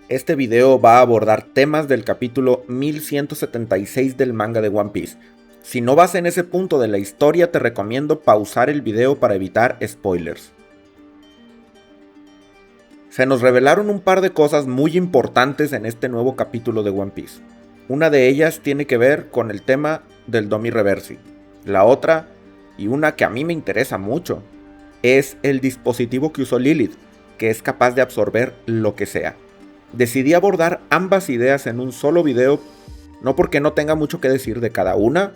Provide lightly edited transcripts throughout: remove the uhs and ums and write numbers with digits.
Este video va a abordar temas del capítulo 1176 del manga de One Piece. Si no vas en ese punto de la historia, te recomiendo pausar el video para evitar spoilers. Se nos revelaron un par de cosas muy importantes en este nuevo capítulo de One Piece. Una de ellas tiene que ver con el tema del Domi Reversi. La otra, y una que a mí me interesa mucho, es el dispositivo que usó Lilith, que es capaz de absorber lo que sea. Decidí abordar ambas ideas en un solo video, no porque no tenga mucho que decir de cada una,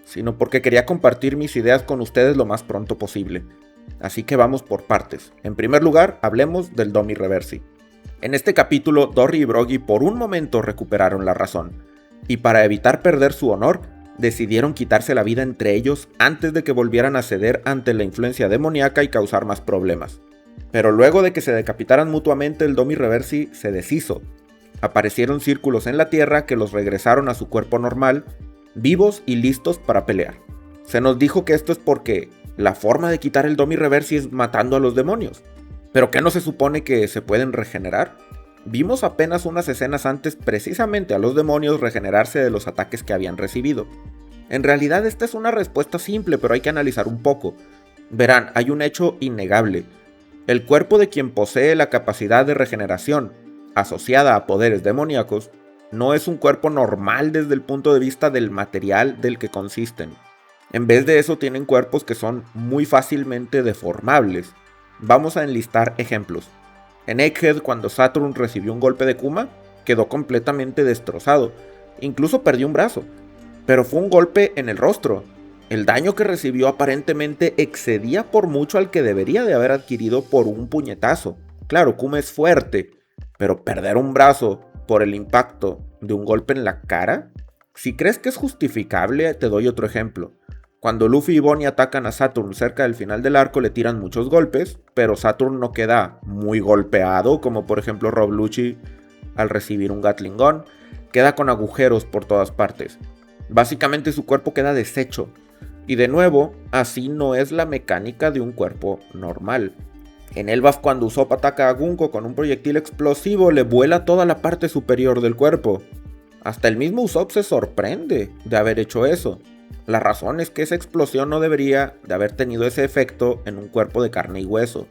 sino porque quería compartir mis ideas con ustedes lo más pronto posible. Así que vamos por partes. En primer lugar, hablemos del Domi Reversi. En este capítulo, Dory y Brogy por un momento recuperaron la razón, y para evitar perder su honor, decidieron quitarse la vida entre ellos antes de que volvieran a ceder ante la influencia demoníaca y causar más problemas. Pero luego de que se decapitaran mutuamente, el Domi Reversi se deshizo. Aparecieron círculos en la tierra que los regresaron a su cuerpo normal, vivos y listos para pelear. Se nos dijo que esto es porque la forma de quitar el Domi Reversi es matando a los demonios. ¿Pero qué no se supone que se pueden regenerar? Vimos apenas unas escenas antes precisamente a los demonios regenerarse de los ataques que habían recibido. En realidad esta es una respuesta simple, pero hay que analizar un poco. Verán, hay un hecho innegable. El cuerpo de quien posee la capacidad de regeneración, asociada a poderes demoníacos, no es un cuerpo normal desde el punto de vista del material del que consisten. En vez de eso tienen cuerpos que son muy fácilmente deformables. Vamos a enlistar ejemplos. En Egghead, cuando Saturn recibió un golpe de Kuma, quedó completamente destrozado, incluso perdió un brazo, pero fue un golpe en el rostro. El daño que recibió aparentemente excedía por mucho al que debería de haber adquirido por un puñetazo. Claro, Kuma es fuerte, pero perder un brazo por el impacto de un golpe en la cara. Si crees que es justificable, te doy otro ejemplo. Cuando Luffy y Bonnie atacan a Saturn cerca del final del arco, le tiran muchos golpes, pero Saturn no queda muy golpeado, como por ejemplo Rob Lucci al recibir un Gatling Gun. Queda con agujeros por todas partes. Básicamente su cuerpo queda deshecho. Y de nuevo, así no es la mecánica de un cuerpo normal. En Elbaf, cuando Usopp ataca a Gunko con un proyectil explosivo, le vuela toda la parte superior del cuerpo. Hasta el mismo Usopp se sorprende de haber hecho eso. La razón es que esa explosión no debería de haber tenido ese efecto en un cuerpo de carne y hueso.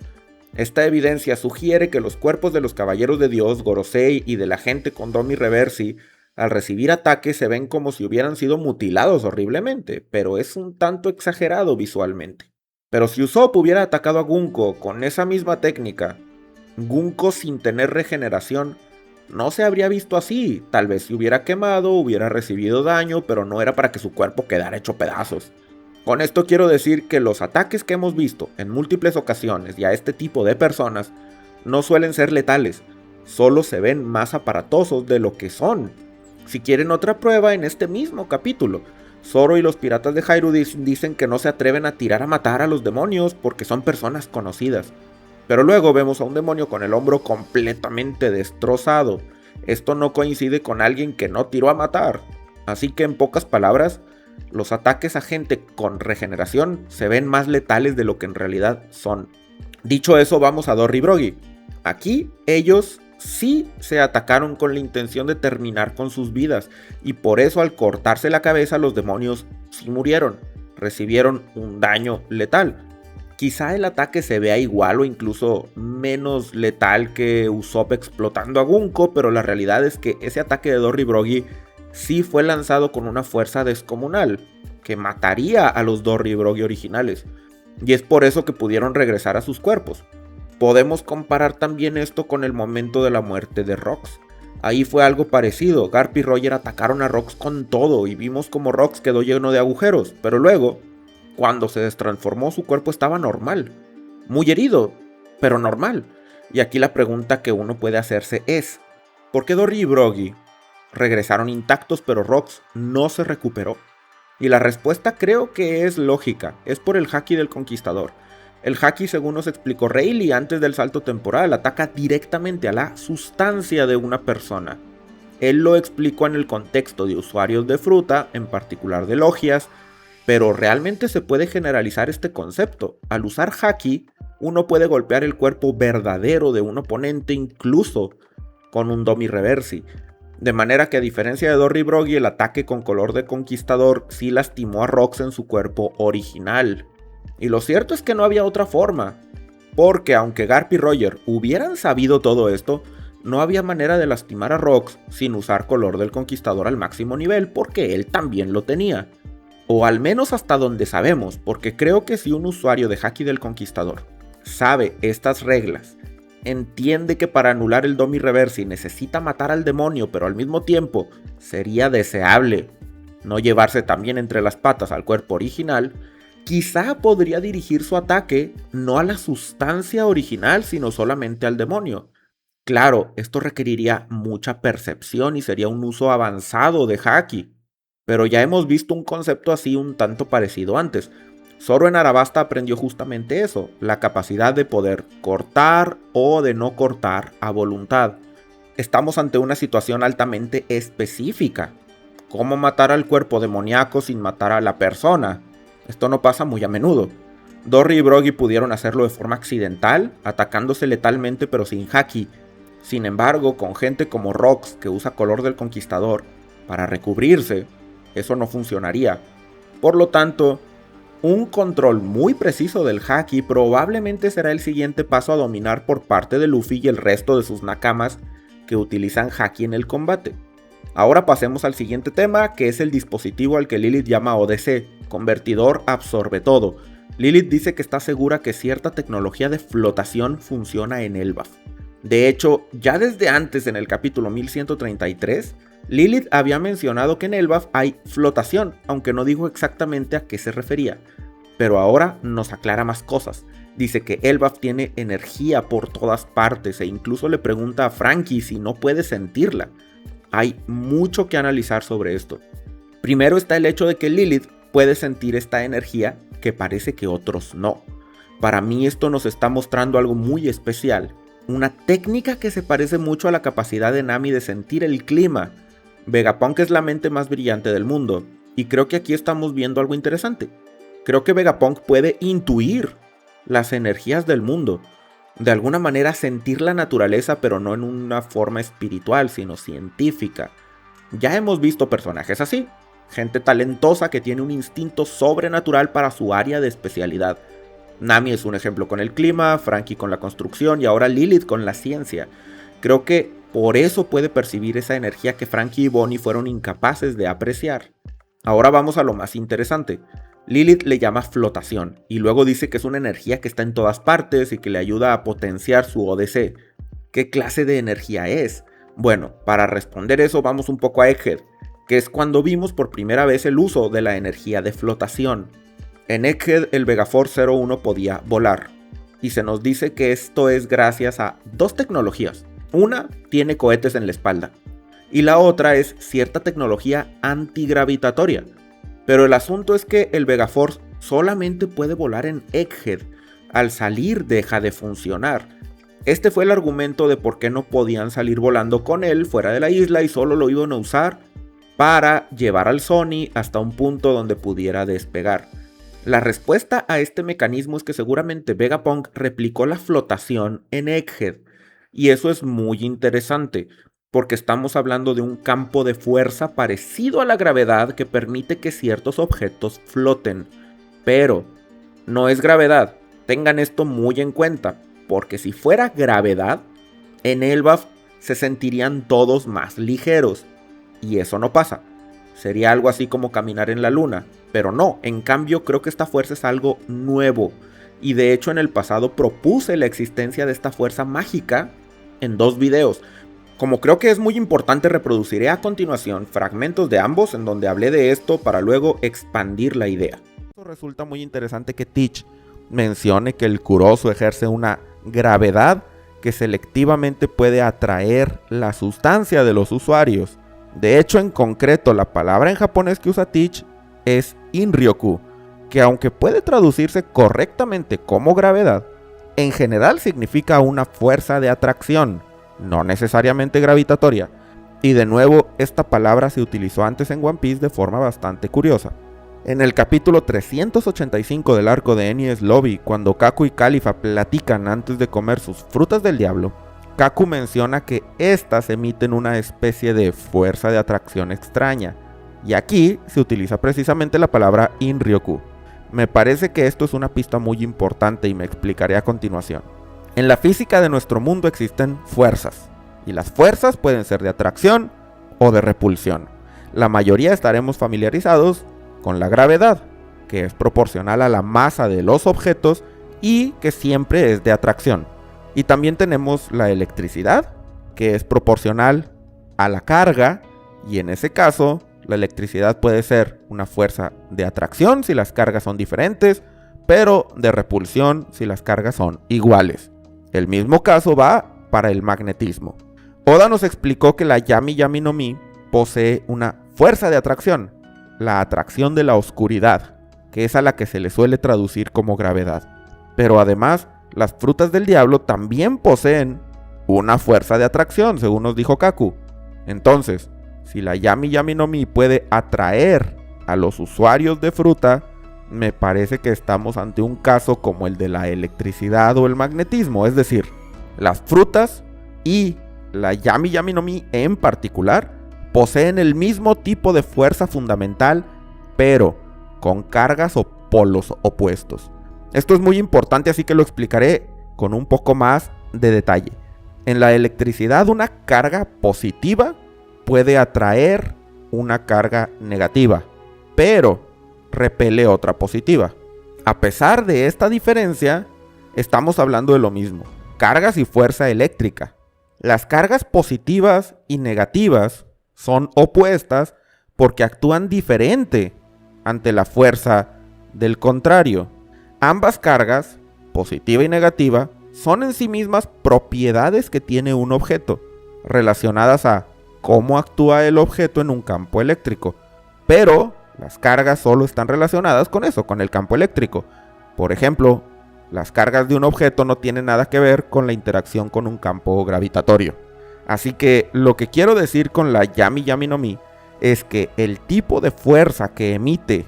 Esta evidencia sugiere que los cuerpos de los Caballeros de Dios, Gorosei y de la gente con Domi Reversi, al recibir ataques se ven como si hubieran sido mutilados horriblemente, pero es un tanto exagerado visualmente. Pero si Usopp hubiera atacado a Gunko con esa misma técnica, Gunko sin tener regeneración no se habría visto así. Tal vez se hubiera quemado, hubiera recibido daño, pero no era para que su cuerpo quedara hecho pedazos. Con esto quiero decir que los ataques que hemos visto en múltiples ocasiones y a este tipo de personas no suelen ser letales, solo se ven más aparatosos de lo que son. Si quieren otra prueba, en este mismo capítulo, Zoro y los piratas de Hyrule dicen que no se atreven a tirar a matar a los demonios porque son personas conocidas. Pero luego vemos a un demonio con el hombro completamente destrozado. Esto no coincide con alguien que no tiró a matar. Así que en pocas palabras, los ataques a gente con regeneración se ven más letales de lo que en realidad son. Dicho eso, vamos a Dory y Brogy. Aquí ellos sí se atacaron con la intención de terminar con sus vidas, y por eso al cortarse la cabeza los demonios sí murieron, recibieron un daño letal. Quizá el ataque se vea igual o incluso menos letal que Usopp explotando a Gunko, pero la realidad es que ese ataque de Dory y Brogy sí fue lanzado con una fuerza descomunal, que mataría a los Dory y Brogy originales, y es por eso que pudieron regresar a sus cuerpos. Podemos comparar también esto con el momento de la muerte de Rox. Ahí fue algo parecido. Garp y Roger atacaron a Rox con todo y vimos como Rox quedó lleno de agujeros, pero luego, cuando se destransformó, su cuerpo estaba normal. Muy herido, pero normal. Y aquí la pregunta que uno puede hacerse es, ¿por qué Dory y Brogy regresaron intactos pero Rox no se recuperó? Y la respuesta creo que es lógica, es por el Haki del Conquistador. El Haki, según nos explicó Rayleigh antes del salto temporal, ataca directamente a la sustancia de una persona. Él lo explicó en el contexto de usuarios de fruta, en particular de logias, pero realmente se puede generalizar este concepto. Al usar Haki, uno puede golpear el cuerpo verdadero de un oponente incluso con un Domi Reversi. De manera que a diferencia de Dory Broggy, el ataque con color de conquistador sí lastimó a Rox en su cuerpo original. Y lo cierto es que no había otra forma, porque aunque Garp y Roger hubieran sabido todo esto, no había manera de lastimar a Rox sin usar color del conquistador al máximo nivel, porque él también lo tenía. O al menos hasta donde sabemos, porque creo que si un usuario de Haki del conquistador sabe estas reglas, entiende que para anular el Domi Reversi necesita matar al demonio, pero al mismo tiempo sería deseable no llevarse también entre las patas al cuerpo original, quizá podría dirigir su ataque no a la sustancia original, sino solamente al demonio. Claro, esto requeriría mucha percepción y sería un uso avanzado de Haki, pero ya hemos visto un concepto así un tanto parecido antes. Zoro en Arabasta aprendió justamente eso, la capacidad de poder cortar o de no cortar a voluntad. Estamos ante una situación altamente específica. ¿Cómo matar al cuerpo demoníaco sin matar a la persona? Esto no pasa muy a menudo. Dory y Broggy pudieron hacerlo de forma accidental, atacándose letalmente pero sin Haki. Sin embargo, con gente como Rox, que usa color del conquistador para recubrirse, eso no funcionaría. Por lo tanto, un control muy preciso del Haki probablemente será el siguiente paso a dominar por parte de Luffy y el resto de sus nakamas que utilizan Haki en el combate. Ahora pasemos al siguiente tema, que es el dispositivo al que Lilith llama ODC, Convertidor Absorbe Todo. Lilith dice que está segura que cierta tecnología de flotación funciona en Elbaf. De hecho, ya desde antes en el capítulo 1133, Lilith había mencionado que en Elbaf hay flotación, aunque no dijo exactamente a qué se refería. Pero ahora nos aclara más cosas. Dice que Elbaf tiene energía por todas partes e incluso le pregunta a Franky si no puede sentirla. Hay mucho que analizar sobre esto. Primero está el hecho de que Lilith puede sentir esta energía que parece que otros no. Para mí esto nos está mostrando algo muy especial. Una técnica que se parece mucho a la capacidad de Nami de sentir el clima. Vegapunk es la mente más brillante del mundo, y creo que aquí estamos viendo algo interesante. Creo que Vegapunk puede intuir las energías del mundo, de alguna manera sentir la naturaleza, pero no en una forma espiritual, sino científica. Ya hemos visto personajes así, gente talentosa que tiene un instinto sobrenatural para su área de especialidad. Nami es un ejemplo con el clima, Franky con la construcción y ahora Lilith con la ciencia. Creo que por eso puede percibir esa energía que Franky y Bonnie fueron incapaces de apreciar. Ahora vamos a lo más interesante. Lilith le llama flotación y luego dice que es una energía que está en todas partes y que le ayuda a potenciar su ODC. ¿Qué clase de energía es? Bueno, para responder eso vamos un poco a Egghead, que es cuando vimos por primera vez el uso de la energía de flotación. En Egghead el Vegaforce 01 podía volar, y se nos dice que esto es gracias a dos tecnologías. Una tiene cohetes en la espalda, y la otra es cierta tecnología antigravitatoria. Pero el asunto es que el Vegaforce solamente puede volar en Egghead, al salir deja de funcionar. Este fue el argumento de por qué no podían salir volando con él fuera de la isla y solo lo iban a usar para llevar al Sony hasta un punto donde pudiera despegar. La respuesta a este mecanismo es que seguramente Vegapunk replicó la flotación en Egghead, y eso es muy interesante, porque estamos hablando de un campo de fuerza parecido a la gravedad que permite que ciertos objetos floten. Pero no es gravedad, tengan esto muy en cuenta, porque si fuera gravedad, en Elbaf se sentirían todos más ligeros, y eso no pasa. Sería algo así como caminar en la luna, pero no, en cambio creo que esta fuerza es algo nuevo, y de hecho en el pasado propuse la existencia de esta fuerza mágica en 2 videos. Como creo que es muy importante, reproduciré a continuación fragmentos de ambos en donde hablé de esto para luego expandir la idea. Resulta muy interesante que Teach mencione que el Kurosu ejerce una gravedad que selectivamente puede atraer la sustancia de los usuarios. De hecho, en concreto, la palabra en japonés que usa Teach es Inryoku, que aunque puede traducirse correctamente como gravedad, en general significa una fuerza de atracción, no necesariamente gravitatoria. Y de nuevo, esta palabra se utilizó antes en One Piece de forma bastante curiosa. En el capítulo 385 del arco de Enies Lobby, cuando Kaku y Califa platican antes de comer sus frutas del diablo, Kaku menciona que estas emiten una especie de fuerza de atracción extraña, y aquí se utiliza precisamente la palabra Inryoku. Me parece que esto es una pista muy importante y me explicaré a continuación. En la física de nuestro mundo existen fuerzas, y las fuerzas pueden ser de atracción o de repulsión. La mayoría estaremos familiarizados con la gravedad, que es proporcional a la masa de los objetos y que siempre es de atracción. Y también tenemos la electricidad, que es proporcional a la carga, y en ese caso la electricidad puede ser una fuerza de atracción si las cargas son diferentes, pero de repulsión si las cargas son iguales. El mismo caso va para el magnetismo. Oda nos explicó que la Yami Yami no Mi posee una fuerza de atracción, la atracción de la oscuridad, que es a la que se le suele traducir como gravedad. Pero además, las frutas del diablo también poseen una fuerza de atracción, según nos dijo Kaku. Entonces, si la Yami Yami no Mi puede atraer a los usuarios de fruta, me parece que estamos ante un caso como el de la electricidad o el magnetismo, es decir, las frutas y la Yami Yami no Mi en particular poseen el mismo tipo de fuerza fundamental, pero con cargas o polos opuestos. Esto es muy importante, así que lo explicaré con un poco más de detalle. En la electricidad, una carga positiva puede atraer una carga negativa, pero repele otra positiva. A pesar de esta diferencia, estamos hablando de lo mismo: cargas y fuerza eléctrica. Las cargas positivas y negativas son opuestas porque actúan diferente ante la fuerza del contrario. Ambas cargas, positiva y negativa, son en sí mismas propiedades que tiene un objeto, relacionadas a cómo actúa el objeto en un campo eléctrico. Pero las cargas solo están relacionadas con eso, con el campo eléctrico. Por ejemplo, las cargas de un objeto no tienen nada que ver con la interacción con un campo gravitatorio. Así que lo que quiero decir con la Yami Yami no Mi es que el tipo de fuerza que emite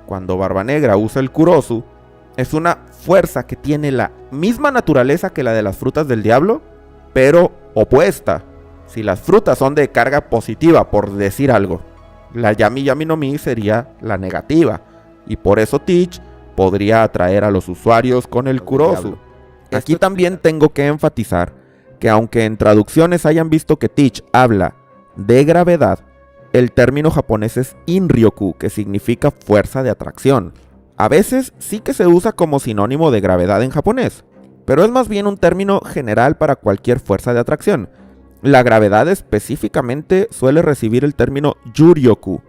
cuando Barba Negra usa el Kurosu es una fuerza que tiene la misma naturaleza que la de las frutas del diablo, pero opuesta. Si las frutas son de carga positiva, por decir algo, la Yami Yami no Mi sería la negativa, y por eso Teach podría atraer a los usuarios con el Kurosu. Aquí también tengo que enfatizar que aunque en traducciones hayan visto que Teach habla de gravedad, el término japonés es Inryoku, que significa fuerza de atracción. A veces sí que se usa como sinónimo de gravedad en japonés, pero es más bien un término general para cualquier fuerza de atracción. La gravedad específicamente suele recibir el término Yuryoku,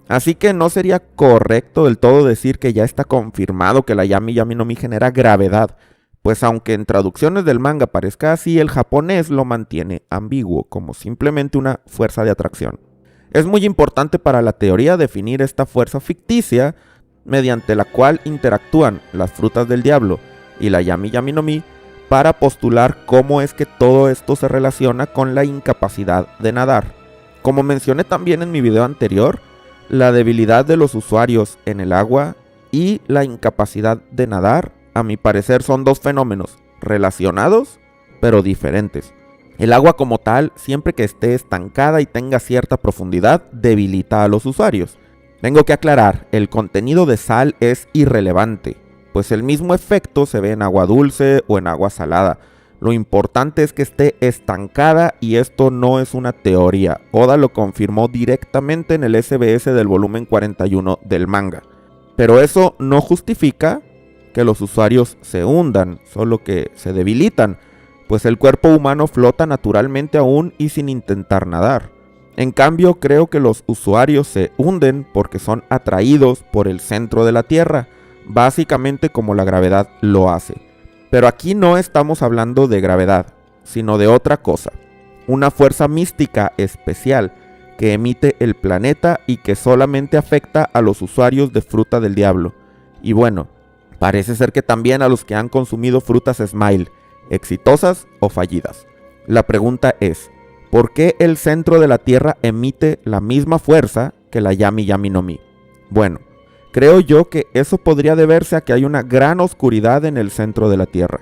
así que no sería correcto del todo decir que ya está confirmado que la Yami Yami no Mi genera gravedad, pues aunque en traducciones del manga parezca así, el japonés lo mantiene ambiguo, como simplemente una fuerza de atracción. Es muy importante para la teoría definir esta fuerza ficticia mediante la cual interactúan las frutas del diablo y la Yami Yami no Mi para postular cómo es que todo esto se relaciona con la incapacidad de nadar. Como mencioné también en mi video anterior, la debilidad de los usuarios en el agua y la incapacidad de nadar, a mi parecer, son dos fenómenos relacionados pero diferentes. El agua como tal, siempre que esté estancada y tenga cierta profundidad, debilita a los usuarios. Tengo que aclarar, el contenido de sal es irrelevante, pues el mismo efecto se ve en agua dulce o en agua salada. Lo importante es que esté estancada y esto no es una teoría. Oda lo confirmó directamente en el SBS del volumen 41 del manga. Pero eso no justifica que los usuarios se hundan, solo que se debilitan, pues el cuerpo humano flota naturalmente aún y sin intentar nadar. En cambio, creo que los usuarios se hunden porque son atraídos por el centro de la Tierra, básicamente como la gravedad lo hace. Pero aquí no estamos hablando de gravedad, sino de otra cosa, una fuerza mística especial que emite el planeta y que solamente afecta a los usuarios de fruta del diablo. Y bueno, parece ser que también a los que han consumido frutas Smile, exitosas o fallidas. La pregunta es, ¿por qué el centro de la Tierra emite la misma fuerza que la Yami Yami no Mi? Bueno, creo yo que eso podría deberse a que hay una gran oscuridad en el centro de la Tierra.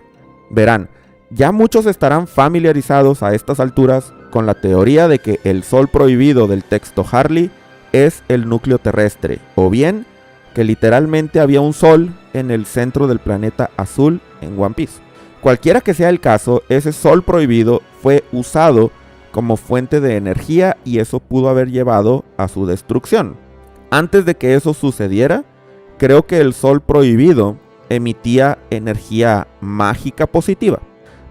Verán, Ya muchos estarán familiarizados a estas alturas con la teoría de que el sol prohibido del texto Harley es el núcleo terrestre, o bien que literalmente había un sol en el centro del planeta azul en One Piece. Cualquiera que sea el caso, ese sol prohibido fue usado como fuente de energía y eso pudo haber llevado a su destrucción. Antes de que eso sucediera, creo que el sol prohibido emitía energía mágica positiva.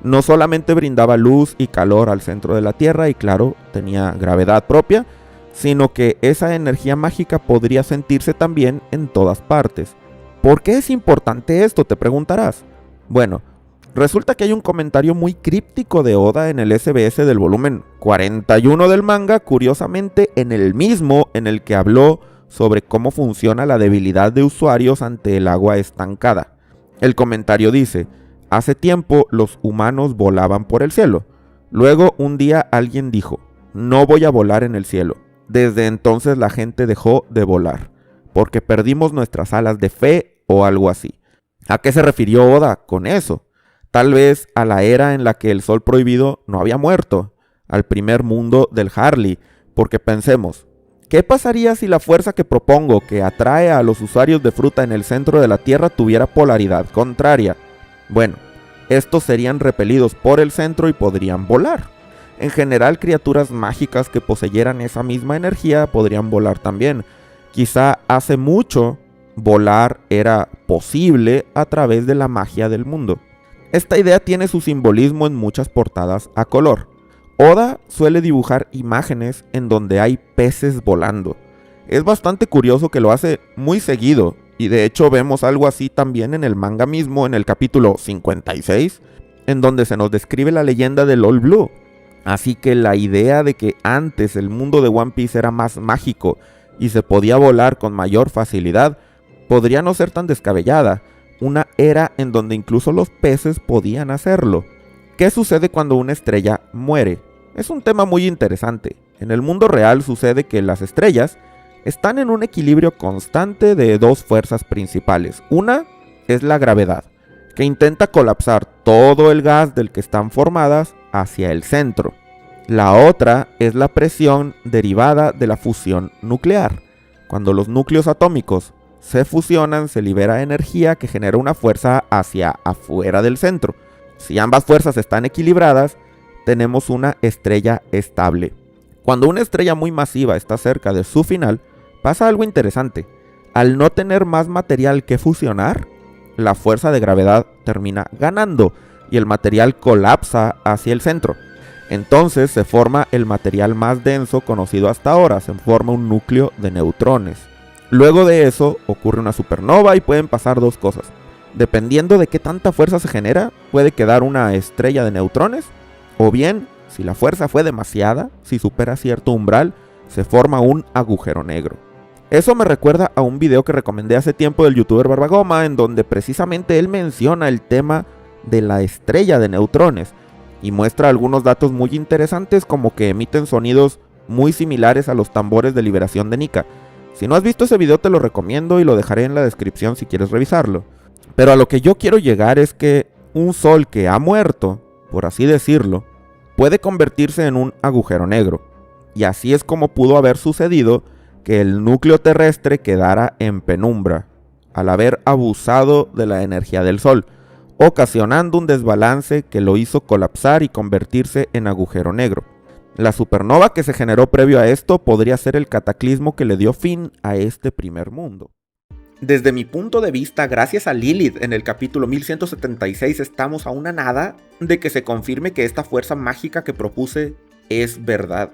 No solamente brindaba luz y calor al centro de la Tierra y claro, tenía gravedad propia, sino que esa energía mágica podría sentirse también en todas partes. ¿Por qué es importante esto?, te preguntarás. Bueno, resulta que hay un comentario muy críptico de Oda en el SBS del volumen 41 del manga, curiosamente en el mismo en el que habló sobre cómo funciona la debilidad de usuarios ante el agua estancada. El comentario dice: hace tiempo los humanos volaban por el cielo. Luego un día alguien dijo: no voy a volar en el cielo. Desde entonces la gente dejó de volar, porque perdimos nuestras alas de fe o algo así. ¿A qué se refirió Oda con eso? Tal vez a la era en la que el sol prohibido no había muerto, al primer mundo del Harley, porque pensemos, ¿qué pasaría si la fuerza que propongo que atrae a los usuarios de fruta en el centro de la Tierra tuviera polaridad contraria? Bueno, estos serían repelidos por el centro y podrían volar. En general, criaturas mágicas que poseyeran esa misma energía podrían volar también. Quizá hace mucho volar era posible a través de la magia del mundo. Esta idea tiene su simbolismo en muchas portadas a color. Oda suele dibujar imágenes en donde hay peces volando. Es bastante curioso que lo hace muy seguido, y de hecho vemos algo así también en el manga mismo, en el capítulo 56, en donde se nos describe la leyenda del All Blue. Así que la idea de que antes el mundo de One Piece era más mágico y se podía volar con mayor facilidad, podría no ser tan descabellada. Una era en donde incluso los peces podían hacerlo. ¿Qué sucede cuando una estrella muere? Es un tema muy interesante. En el mundo real sucede que las estrellas están en un equilibrio constante de dos fuerzas principales. Una es la gravedad, que intenta colapsar todo el gas del que están formadas hacia el centro. La otra es la presión derivada de la fusión nuclear. Cuando los núcleos atómicos se fusionan, se libera energía que genera una fuerza hacia afuera del centro. Si ambas fuerzas están equilibradas, tenemos una estrella estable. Cuando una estrella muy masiva está cerca de su final, pasa algo interesante. Al no tener más material que fusionar, la fuerza de gravedad termina ganando y el material colapsa hacia el centro. Entonces se forma el material más denso conocido hasta ahora, se forma un núcleo de neutrones. Luego de eso ocurre una supernova y pueden pasar dos cosas. Dependiendo de qué tanta fuerza se genera, puede quedar una estrella de neutrones, o bien, si la fuerza fue demasiada, si supera cierto umbral, se forma un agujero negro. Eso me recuerda a un video que recomendé hace tiempo del youtuber Barbagoma, en donde precisamente él menciona el tema de la estrella de neutrones y muestra algunos datos muy interesantes, como que emiten sonidos muy similares a los tambores de liberación de Nika. Si no has visto ese video te lo recomiendo y lo dejaré en la descripción si quieres revisarlo. Pero a lo que yo quiero llegar es que un sol que ha muerto, por así decirlo, puede convertirse en un agujero negro. Y así es como pudo haber sucedido que el núcleo terrestre quedara en penumbra, al haber abusado de la energía del sol, ocasionando un desbalance que lo hizo colapsar y convertirse en agujero negro. La supernova que se generó previo a esto podría ser el cataclismo que le dio fin a este primer mundo. Desde mi punto de vista, gracias a Lilith en el capítulo 1176 estamos a una nada de que se confirme que esta fuerza mágica que propuse es verdad.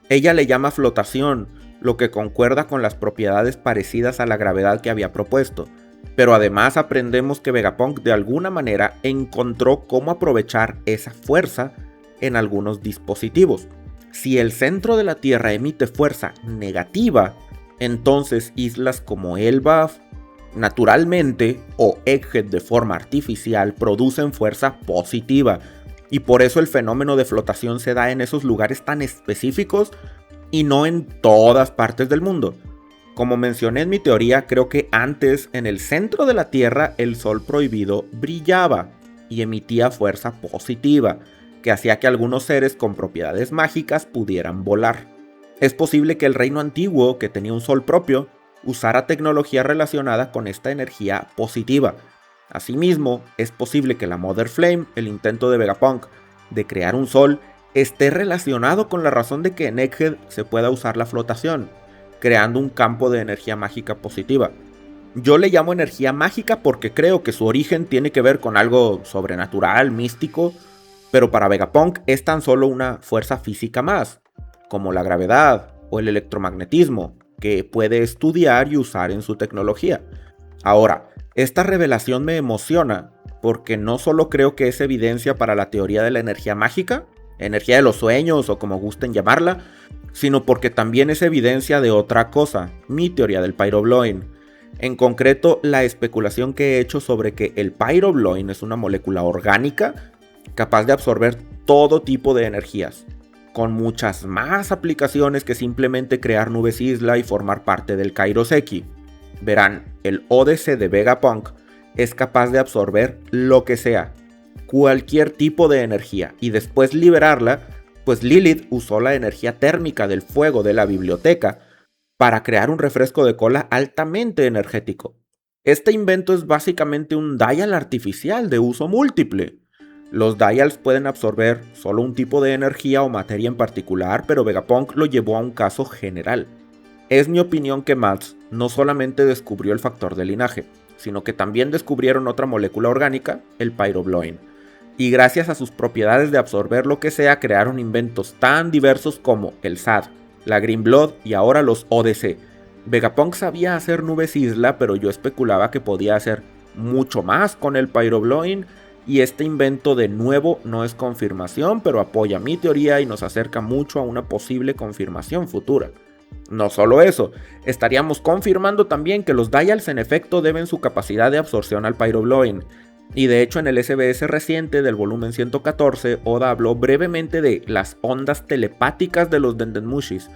Ella le llama flotación, lo que concuerda con las propiedades parecidas a la gravedad que había propuesto. Pero además aprendemos que Vegapunk de alguna manera encontró cómo aprovechar esa fuerza en algunos dispositivos. Si el centro de la Tierra emite fuerza negativa, entonces islas como Elbaf, naturalmente, o Egghead de forma artificial producen fuerza positiva. Y por eso el fenómeno de flotación se da en esos lugares tan específicos y no en todas partes del mundo. Como mencioné en mi teoría, creo que antes en el centro de la Tierra el sol prohibido brillaba. y emitía fuerza positiva, que hacía que algunos seres con propiedades mágicas pudieran volar. Es posible que el reino antiguo, que tenía un sol propio, usara tecnología relacionada con esta energía positiva. Asimismo, es posible que la Mother Flame, el intento de Vegapunk de crear un sol, esté relacionado con la razón de que en Egghead se pueda usar la flotación, creando un campo de energía mágica positiva. Yo le llamo energía mágica porque creo que su origen tiene que ver con algo sobrenatural, místico, pero para Vegapunk es tan solo una fuerza física más, como la gravedad o el electromagnetismo, que puede estudiar y usar en su tecnología. Ahora, esta revelación me emociona porque no solo creo que es evidencia para la teoría de la energía mágica, energía de los sueños o como gusten llamarla, sino porque también es evidencia de otra cosa, mi teoría del Pyrobloin. En concreto, la especulación que he hecho sobre que el Pyrobloin es una molécula orgánica capaz de absorber todo tipo de energías, con muchas más aplicaciones que simplemente crear nubes isla y formar parte del Kairoseki. Verán, el ODC de Vegapunk es capaz de absorber lo que sea, cualquier tipo de energía, y después liberarla, pues Lilith usó la energía térmica del fuego de la biblioteca para crear un refresco de cola altamente energético. Este invento es básicamente un dial artificial de uso múltiple. Los dials pueden absorber solo un tipo de energía o materia en particular, pero Vegapunk lo llevó a un caso general. Es mi opinión que Mads no solamente descubrió el factor de linaje, sino que también descubrieron otra molécula orgánica, el Pyrobloin. Y gracias a sus propiedades de absorber lo que sea, crearon inventos tan diversos como el SAD, la Green Blood y ahora los ODC. Vegapunk sabía hacer nubes isla, pero yo especulaba que podía hacer mucho más con el Pyrobloin, y este invento de nuevo no es confirmación, pero apoya mi teoría y nos acerca mucho a una posible confirmación futura. No solo eso, estaríamos confirmando también que los dials en efecto deben su capacidad de absorción al Pyrobloin. Y de hecho en el SBS reciente del volumen 114, Oda habló brevemente de las ondas telepáticas de los Dendenmushis.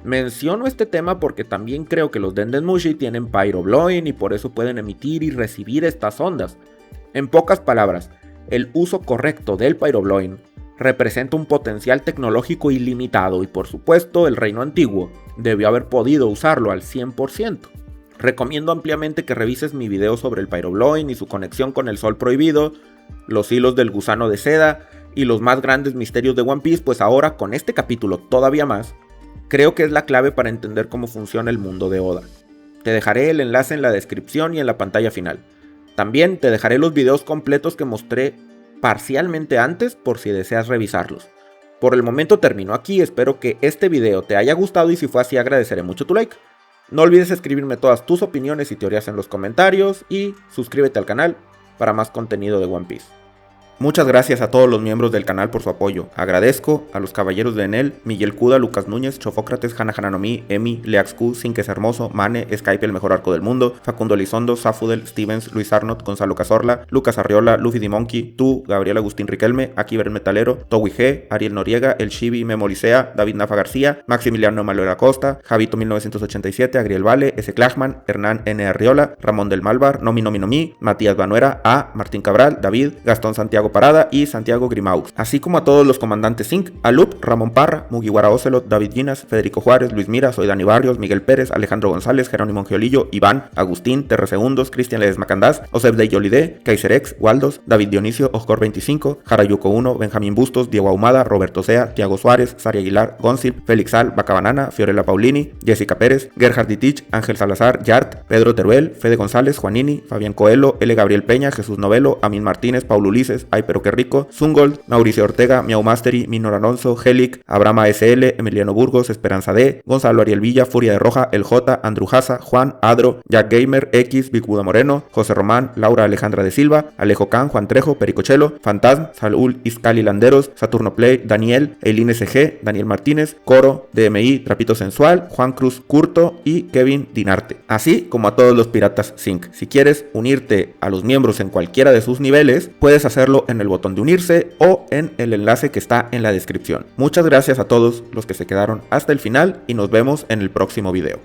Menciono este tema porque también creo que los Dendenmushi tienen Pyrobloin y por eso pueden emitir y recibir estas ondas. En pocas palabras, el uso correcto del Pyrobloin representa un potencial tecnológico ilimitado y por supuesto el reino antiguo debió haber podido usarlo al 100%. Recomiendo ampliamente que revises mi video sobre el Pyrobloin y su conexión con el sol prohibido, los hilos del gusano de seda y los más grandes misterios de One Piece, pues ahora con este capítulo todavía más, creo que es la clave para entender cómo funciona el mundo de Oda. Te dejaré el enlace en la descripción y en la pantalla final. También te dejaré los videos completos que mostré parcialmente antes por si deseas revisarlos. Por el momento termino aquí, espero que este video te haya gustado y si fue así agradeceré mucho tu like. No olvides escribirme todas tus opiniones y teorías en los comentarios y suscríbete al canal para más contenido de One Piece. Muchas gracias a todos los miembros del canal por su apoyo. Agradezco a los caballeros de Enel, Miguel Cuda, Lucas Núñez, Chofócrates, Hana Hananomi, Emi, Leax Q, Sinques Hermoso, Mane, Skype el mejor arco del mundo, Facundo Elizondo, Zafudel, Stevens, Luis Arnott, Gonzalo Cazorla, Lucas Arriola, Luffy Dimonkey, tú, Gabriel Agustín Riquelme, Akiver el Metalero, Towi G, Ariel Noriega, El Shibi, Memorisea, David Nafa García, Maximiliano Malora Costa, Javito 1987, Agriel Vale, S. Clagman, Hernán N. Arriola, Ramón del Malvar, Nomi, Matías Banuera, A. Martín Cabral, David, Gastón Santiago Parada y Santiago Grimaux, así como a todos los comandantes Zinc, Alup, Ramón Parra, Mugiwara Ocelot, David Ginas, Federico Juárez, Luis Mira, soy Dani Barrios, Miguel Pérez, Alejandro González, Jerónimo Angiolillo, Iván, Agustín, Terre Segundos, Cristian Ledes Macandás, Osef de Yolide, Kaiserex, Waldos, David Dionisio, Oscor 25, Jarayuco 1, Benjamín Bustos, Diego Ahumada, Roberto Sea, Tiago Suárez, Sari Aguilar, Gonzil, Félix Al, Bacabanana, Fiorella Paulini, Jessica Pérez, Gerhard Ditich, Ángel Salazar, Yart, Pedro Teruel, Fede González, Juanini, Fabián Coelho, L. Gabriel Peña, Jesús Novelo, Amin Martínez, Paulo Ulises, Ay pero qué rico, Zungold, Mauricio Ortega, Miau Mastery, Minor Alonso, Helic, Abrama SL, Emiliano Burgos, Esperanza D, Gonzalo Ariel Villa, Furia de Roja, El J, Andrew Haza, Juan, Adro, Jack Gamer, X, Big Buda Moreno, José Román, Laura Alejandra de Silva, Alejo Can, Juan Trejo, Pericochelo, Fantasm, Saúl Iscali Landeros, Saturno Play, Daniel, Eileen SG, Daniel Martínez, Coro, DMI, Trapito Sensual, Juan Cruz Curto y Kevin Dinarte, así como a todos los piratas Zinc. Si quieres unirte a los miembros en cualquiera de sus niveles, puedes hacerlo en el botón de unirse o en el enlace que está en la descripción. Muchas gracias a todos los que se quedaron hasta el final y nos vemos en el próximo video.